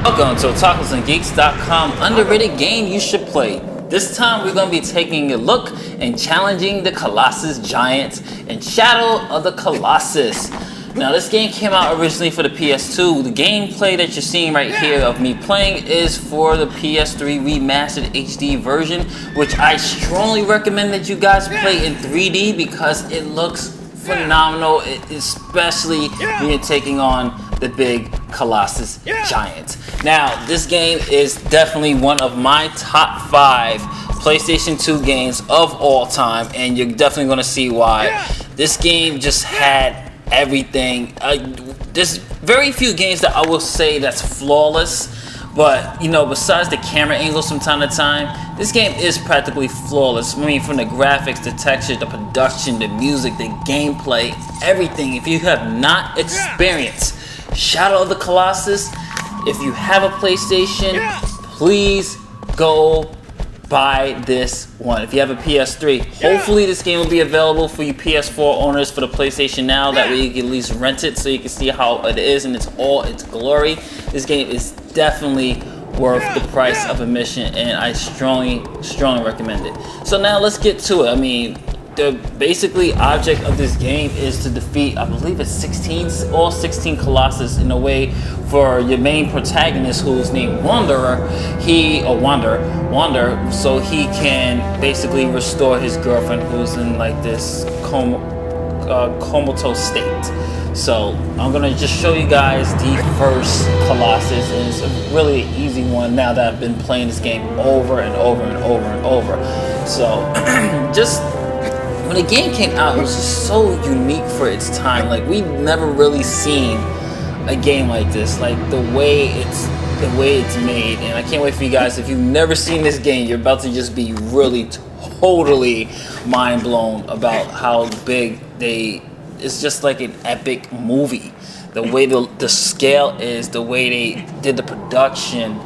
Welcome to OtakusandGeeks.com underrated game you should play. This time we're going to be taking a look and challenging the Colossus Giants in Shadow of the Colossus. Now this game came out originally for the PS2. The gameplay that you're seeing right here of me playing is for the PS3 remastered HD version, which I strongly recommend that you guys play in 3D because it looks phenomenal, especially when you're taking on the big Colossus Giants. Now, this game is definitely one of my top 5 PlayStation 2 games of all time, and you're definitely going to see why. This game just had everything. There's very few games that I will say that's flawless, but you know, besides the camera angles from time to time, this game is practically flawless. I mean, from the graphics, the texture, the production, the music, the gameplay, everything. If you have not experienced Shadow of the Colossus, if you have a PlayStation, please go buy this one. If you have a PS3, hopefully this game will be available for you PS4 owners for the PlayStation Now. That way you can at least rent it so you can see how it is in all its glory. This game is definitely worth the price of admission, and I strongly recommend it. So now let's get to it. I mean, the basically object of this game is to defeat, I believe it's all 16 Colossus in a way for your main protagonist, who's named Wanderer. Wander, so he can basically restore his girlfriend who's in like this comatose state. So I'm gonna just show you guys the first Colossus, and it's a really easy one now that I've been playing this game over and over and over and over. So just when the game came out, it was just so unique for its time. Like, we'd never really seen a game like this, like the way it's made. And I can't wait for you guys, if you've never seen this game, you're about to just be really totally mind blown about how big it's just like an epic movie. The way the scale is, the way they did the production,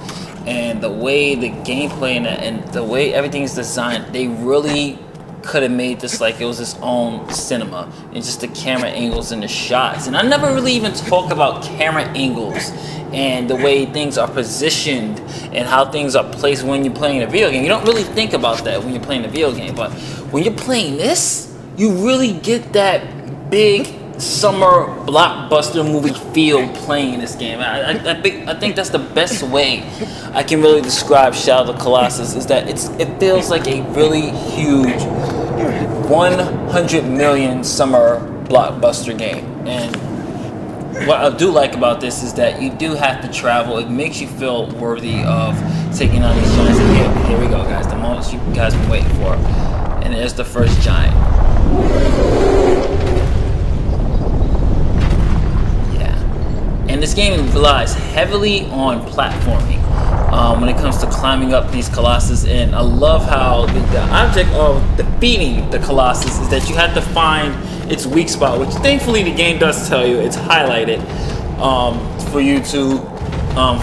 and the way the gameplay and the way everything is designed, they really could have made this like it was its own cinema, and just the camera angles and the shots. And I never really even talk about camera angles and the way things are positioned and how things are placed when you're playing a video game. You don't really think about that when you're playing a video game, but when you're playing this, you really get that big summer blockbuster movie feel playing this game. I think that's the best way I can really describe Shadow of the Colossus, is that it feels like a really huge 100 million summer blockbuster game. And what I do like about this is that you do have to travel. It makes you feel worthy of taking on these giants. And here we go, guys, the moment you guys been waiting for. And there's the first giant. And this game relies heavily on platforming when it comes to climbing up these Colossus. And I love how the object of defeating the Colossus is that you have to find its weak spot, which thankfully the game does tell you. It's highlighted for you to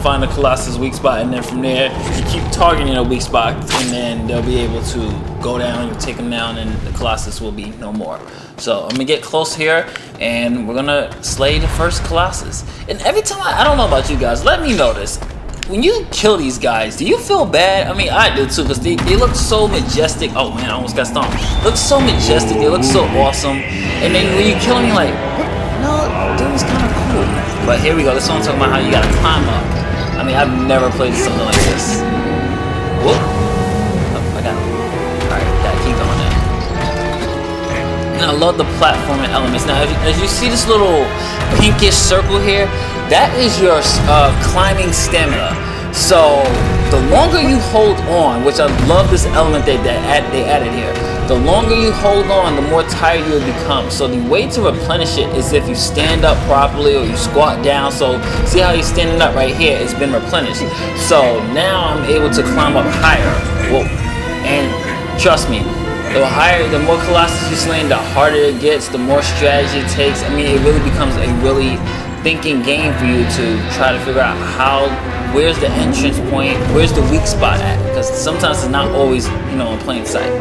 find the Colossus' weak spot, and then from there you keep targeting a weak spot, and then they'll be able to go down. You take them down, and the Colossus will be no more. So I'm gonna get close here, and we're gonna slay the first Colossus. And every time I don't know about you guys, let me know this. When you kill these guys, do you feel bad? I mean, I do too, because they look so majestic. Oh man, I almost got stomped. They look so majestic, they look so awesome. And then when you kill them, you're like, no, dude was kind of cool. But here we go, this is what I'm talking about, how you gotta climb up. I mean, I've never played something like this. Whoop. Oh, I got it. Alright, gotta keep going now. And I love the platforming elements. Now, as you see this little pinkish circle here, that is your climbing stamina. So the longer you hold on, which I love this element they added here, the longer you hold on, the more tired you'll become. So the way to replenish it is if you stand up properly or you squat down. So see how you're standing up right here, it's been replenished. So now I'm able to climb up higher. Whoa. And trust me, the more Colossus you slay, the harder it gets, the more strategy it takes. I mean, it really becomes a really thinking game for you to try to figure out where's the entrance point, where's the weak spot at, because sometimes it's not always, in plain sight.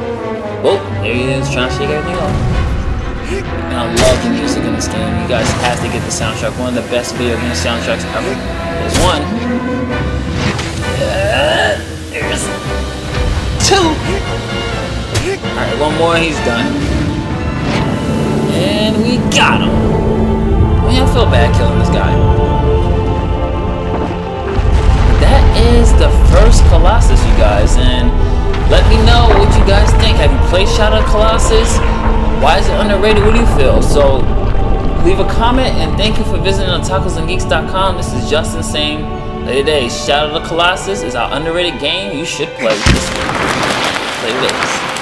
Well, there he is, trying to shake everything off. And I love the music in this game. You guys have to get the soundtrack, one of the best video game soundtracks ever. There's one. One more, he's done. And we got him. Man, I feel bad killing this guy. That is the first Colossus, you guys, and let me know what you guys think. Have you played Shadow of the Colossus? Why is it underrated? What do you feel? So leave a comment, and thank you for visiting on tacosandgeeks.com. This is Justin saying, later days, Shadow of the Colossus is our underrated game. You should play this one. Later days.